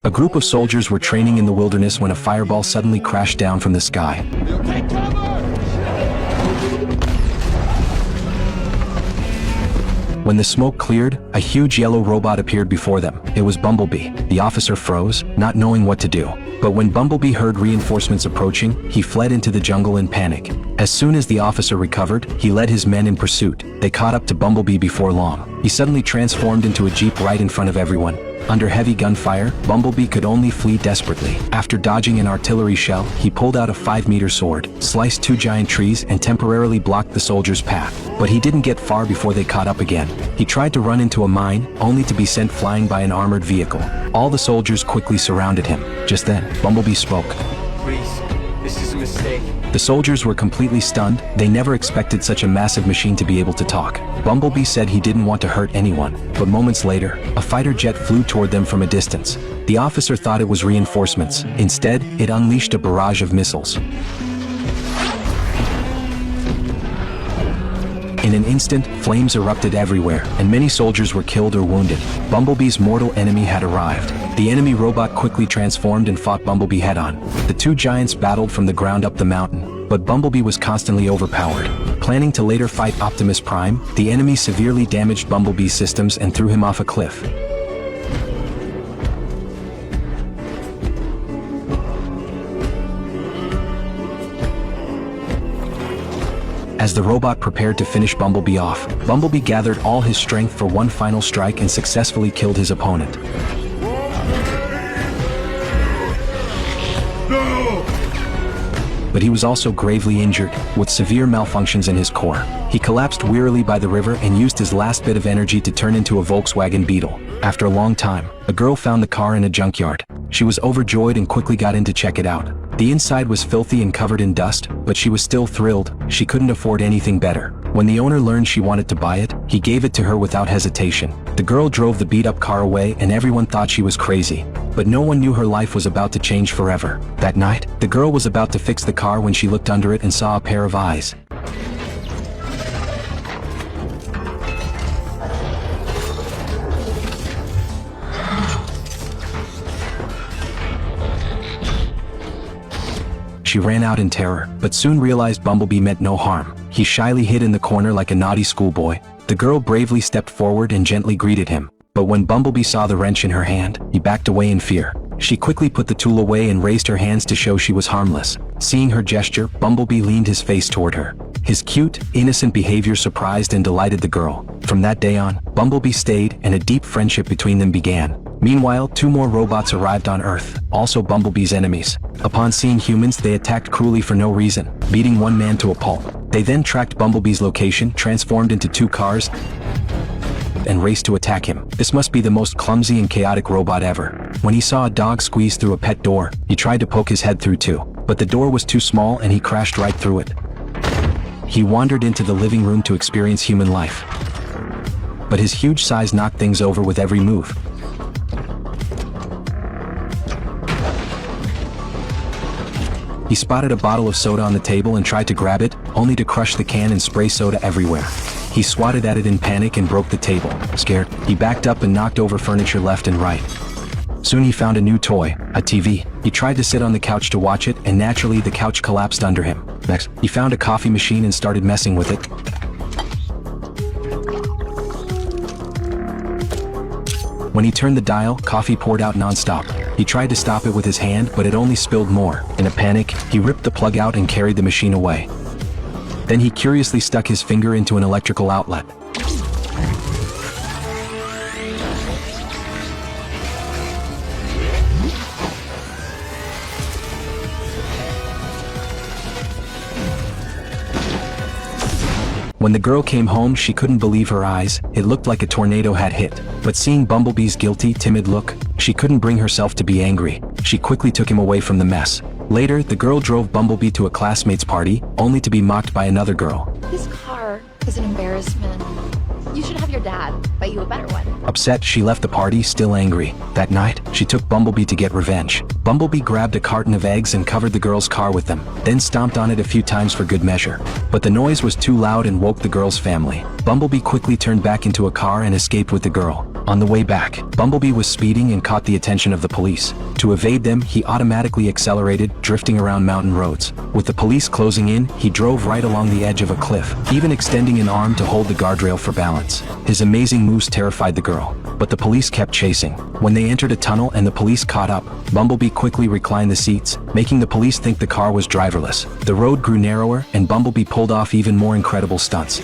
A group of soldiers were training in the wilderness when a fireball suddenly crashed down from the sky. Take cover! When the smoke cleared, a huge yellow robot appeared before them. It was Bumblebee. The officer froze, not knowing what to do. But when Bumblebee heard reinforcements approaching, he fled into the jungle in panic. As soon as the officer recovered, he led his men in pursuit. They caught up to Bumblebee before long. He suddenly transformed into a jeep right in front of everyone. Under heavy gunfire, Bumblebee could only flee desperately. After dodging an artillery shell, he pulled out a 5-meter sword, sliced 2 giant trees, and temporarily blocked the soldiers' path. But he didn't get far before they caught up again. He tried to run into a mine, only to be sent flying by an armored vehicle. All the soldiers quickly surrounded him. Just then, Bumblebee spoke. Please, this is a mistake. The soldiers were completely stunned. They never expected such a massive machine to be able to talk. Bumblebee said he didn't want to hurt anyone, but moments later, a fighter jet flew toward them from a distance. The officer thought it was reinforcements. Instead, it unleashed a barrage of missiles. In an instant, flames erupted everywhere, and many soldiers were killed or wounded. Bumblebee's mortal enemy had arrived. The enemy robot quickly transformed and fought Bumblebee head-on. The two giants battled from the ground up the mountain, but Bumblebee was constantly overpowered. Planning to later fight Optimus Prime, the enemy severely damaged Bumblebee's systems and threw him off a cliff. As the robot prepared to finish Bumblebee off, Bumblebee gathered all his strength for one final strike and successfully killed his opponent. No! But he was also gravely injured, with severe malfunctions in his core. He collapsed wearily by the river and used his last bit of energy to turn into a Volkswagen Beetle. After a long time, a girl found the car in a junkyard. She was overjoyed and quickly got in to check it out. The inside was filthy and covered in dust, but she was still thrilled. She couldn't afford anything better. When the owner learned she wanted to buy it, he gave it to her without hesitation. The girl drove the beat-up car away and everyone thought she was crazy. But no one knew her life was about to change forever. That night, the girl was about to fix the car when she looked under it and saw a pair of eyes. She ran out in terror, but soon realized Bumblebee meant no harm. He shyly hid in the corner like a naughty schoolboy. The girl bravely stepped forward and gently greeted him. But when Bumblebee saw the wrench in her hand, he backed away in fear. She quickly put the tool away and raised her hands to show she was harmless. Seeing her gesture, Bumblebee leaned his face toward her. His cute, innocent behavior surprised and delighted the girl. From that day on, Bumblebee stayed and a deep friendship between them began. Meanwhile, 2 more robots arrived on Earth, also Bumblebee's enemies. Upon seeing humans, they attacked cruelly for no reason, beating one man to a pulp. They then tracked Bumblebee's location, transformed into 2 cars, and raced to attack him. This must be the most clumsy and chaotic robot ever. When he saw a dog squeeze through a pet door, he tried to poke his head through too, but the door was too small and he crashed right through it. He wandered into the living room to experience human life, but his huge size knocked things over with every move. He spotted a bottle of soda on the table and tried to grab it, only to crush the can and spray soda everywhere. He swatted at it in panic and broke the table. Scared, he backed up and knocked over furniture left and right. Soon he found a new toy, a TV. He tried to sit on the couch to watch it, and naturally the couch collapsed under him. Next, he found a coffee machine and started messing with it. When he turned the dial, coffee poured out non-stop. He tried to stop it with his hand, but it only spilled more. In a panic, he ripped the plug out and carried the machine away. Then he curiously stuck his finger into an electrical outlet. When the girl came home, she couldn't believe her eyes. It looked like a tornado had hit. But seeing Bumblebee's guilty, timid look, she couldn't bring herself to be angry. She quickly took him away from the mess. Later, the girl drove Bumblebee to a classmate's party, only to be mocked by another girl. This car is an embarrassment. You should have your dad buy you a better one. Upset, she left the party, still angry. That night, she took Bumblebee to get revenge. Bumblebee grabbed a carton of eggs and covered the girl's car with them, then stomped on it a few times for good measure. But the noise was too loud and woke the girl's family. Bumblebee quickly turned back into a car and escaped with the girl. On the way back, Bumblebee was speeding and caught the attention of the police. To evade them, he automatically accelerated, drifting around mountain roads. With the police closing in, he drove right along the edge of a cliff, even extending an arm to hold the guardrail for balance. His amazing moves terrified the girl, but the police kept chasing. When they entered a tunnel and the police caught up, Bumblebee quickly reclined the seats, making the police think the car was driverless. The road grew narrower, and Bumblebee pulled off even more incredible stunts.